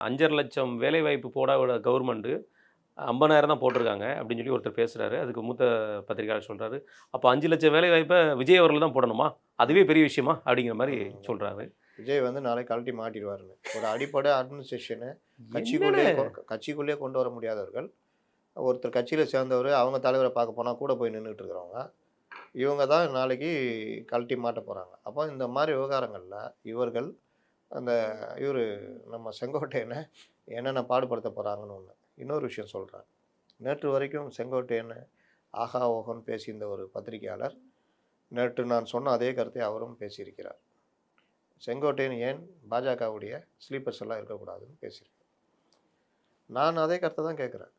5,50,000 வேலைவாய்ப்பு போடாத கவர்மெண்ட் 50,000 தான் போட்டிருக்காங்க அப்படின்னு சொல்லி ஒருத்தர் பேசுறாரு. அதுக்கு மூத்த பத்திரிகையாளர் சொல்றாரு. அப்ப 5,00,000 வேலைவாய்ப்ப விஜய் அவர்கள் தான் போடணுமா? அதுவே பெரிய விஷயமா? அப்படிங்கிற மாரி ம். சொல்றாரு. விஜய் வந்து நாளைக்கு கழட்டி மாட்டிருவாருன்னு. ஒரு அடிப்படை அட்மினிஸ்ட்ரேஷன என்னன்னு கட்சிக்குள்ளேயே கொண்டு வர முடியாதவர்கள். ஒருத்தர் கட்சியில சேர்ந்தவரு, அவங்க தலைவர பார்க்க போனா கூட போய் நின்னுட்டு இருக்கிறவங்க. இவங்க தான் நாளைக்கு கழட்டி மாட்ட போறாங்க. அப்போ இந்த மாரி விவகாரங்கள்ல இவர்கள் அந்த இவரு நம்ம செங்கோட்டையன என்னென்ன பாடுபடுத்த போறாங்கன்னு ஒண்ணு. இன்னொரு விஷயம் சொல்றேன். நேற்று வரைக்கும் செங்கோட்டையன் ஆகா ஓஹோன்னு பேசியிருந்த ஒரு பத்திரிகையாளர், நேற்று நான் சொன்ன அதே கருத்தை அவரும் பேசியிருக்கிறார். செங்கோட்டையன் ஏன் பாஜகவுடைய ஸ்லீப்பர்ஸ் எல்லாம் இருக்கக்கூடாதுன்னு பேசியிருக்கார். நான் அதே கருத்த தான் கேட்கிறேன்.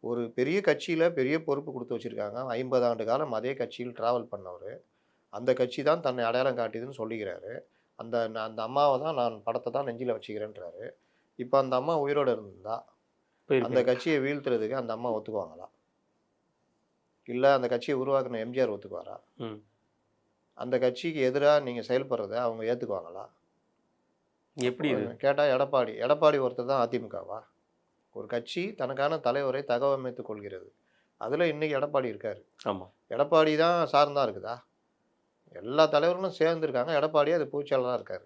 ஒரு பெரிய கட்சியில பெரிய பொறுப்பு குடுத்து வச்சிருக்காங்க. 50 ஆண்டு காலம் அதே கட்சியில் டிராவல் பண்ணவரு. அந்த கட்சி தான் தன்னை அடையாளம் காட்டியதுன்னு சொல்லிக்கிறாரு. அந்த அம்மாவ தான் நான் படத்த தான் நெஞ்சில வச்சுக்கிறேன்றாரு. இப்ப அந்த அம்மா உயிரோட இருந்திருந்தா, அந்த போயிருக்காரு. கட்சிய வீழ்த்துறதுக்கு அந்த அம்மா ஒத்துக்குவாங்களா? இல்ல அந்த கட்சிய உருவாக்குன எம்ஜிஆர் ஒத்துக்குவாரா? ம். அந்த கட்சிக்கு எதிரா நீங்க செயல்படுறத அவங்க ஏத்துக்குவாங்களா? அப்போ எப்படி இது? கேட்டா எடப்பாடி. எடப்பாடி ஒருத்தர் தான் அதிமுகவா? ஒரு கட்சி தனக்கான தலைவரை தகவமைத்துக் கொள்கிறது. அதுல இன்னைக்கு எடப்பாடி இருக்காரு. ஆமா. எடப்பாடி தான் சார்ந்தா இருக்குதா? எல்லா தலைவர்களும் சேர்ந்திருக்காங்க. எடப்பாடி அது பொதுச்செயலாளரா இருக்காரு.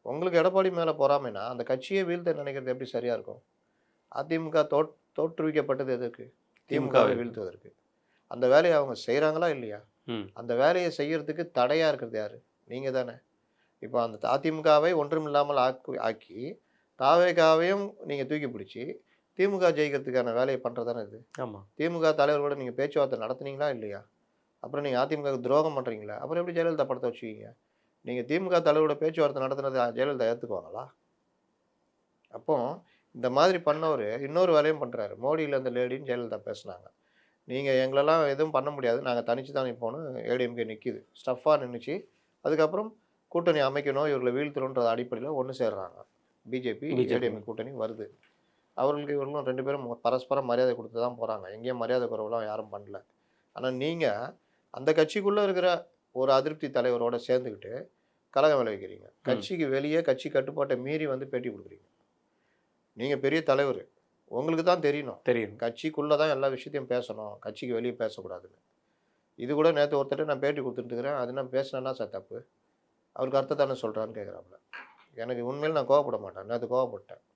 உங்களுக்கு எடப்பாடி மேல பொறாமைன்னா, அந்த கட்சியே வீழ்த்த நினைக்கிறது எப்படி சரியா இருக்கும்? அதிமுக தோற்றுவிக்கப்பட்டது எதற்கு? திமுகவ திமுகவை இருக்கு. வீழ்த்துவதற்கு. அந்த வேலைய அவங்க செய்றாங்களா இல்லையா? ம். அந்த வேலைய செய்யறதுக்கு தடையா இருக்கிறது யாரு? நீங்க தானே. இப்ப அந்த அதிமுகவை ஒன்றுமில்லாமல் ஆக்கி, தாவேகாவையும் நீங்க தூக்கி பிடிச்சு, திமுக ஜெயிக்கிறதுக்கான வேலைய பண்றது தானே இது. ஆமா. திமுக தலைவர்களோட நீங்க பேச்சுவார்த்தை நடத்துனீங்களா இல்லையா? அப்புறம் நீங்க அதிமுகவுக்கு துரோகம் பண்றீங்களா? அப்புறம் எப்படி ஜெயலலிதா படத்த வச்சுக்குவீங்க? நீங்க திமுக தலைவரோட பேச்சுவார்த்தை நடத்துனத ஜெயலலிதா ஏத்துக்குவாங்களா? அப்போ இந்த மாதிரி பண்ணவரு இன்னொரு வேலையும் பண்றாரு. மோடி இல்ல அந்த லேடின்னு ஜெயலலிதா பேசுனாங்க. நீங்க எங்களெல்லாம் எதுவும் பண்ண முடியாது. நாங்க தனிச்சு தான் நிப்போம்னு ஏடிஎம்கே நிக்குது. ஸ்டஃப்பா நின்னுச்சு. அதுக்கப்புறம் கூட்டணி அமைக்கணும், இவர்கள வீழ்த்தணுன்ற அடிப்படையில ஒண்ணு சேர்றாங்க. BJP, BJP. ஏடிஎம்கே கூட்டணி வருது. அவர்களுக்கு இவர்களும் 2 பேரும் பரஸ்பரம் மரியாதை குடுத்து தான் போறாங்க. எங்கேயும் மரியாதை குறைவுலாம் யாரும் பண்ணல. ஆனா நீங்க அந்த கட்சிக்குள்ள இருக்கிற ஒரு அதிருப்தி தலைவரோட சேர்ந்துக்கிட்டு கலகம் விளைவிக்கிறீங்க. ம். கட்சிக்கு வெளிய கட்சி கட்டுப்பாட்ட மீறி வந்து பேட்டி குடுக்குறீங்க. நீங்க பெரிய தலைவரு. உங்களுக்கு தான் தெரியணும். தெரியும். கட்சிக்குள்ள தான் எல்லா விஷயத்தையும் பேசணும். கட்சிக்கு வெளிய பேசக்கூடாதுன்னு. இது கூட நேத்து ஒருத்தர்ட்ட நான் பேட்டி குடுத்துட்டு இருக்கிறேன். அது நான் பேசினேன்னா சார் தப்பு. அவருக்கு அர்த்தம் தானே சொல்றான்னு கேட்கிறாப்புல. எனக்கு உண்மையில நான் கோவப்பட மாட்டேன். நேத்து கோவப்பட்டேன்.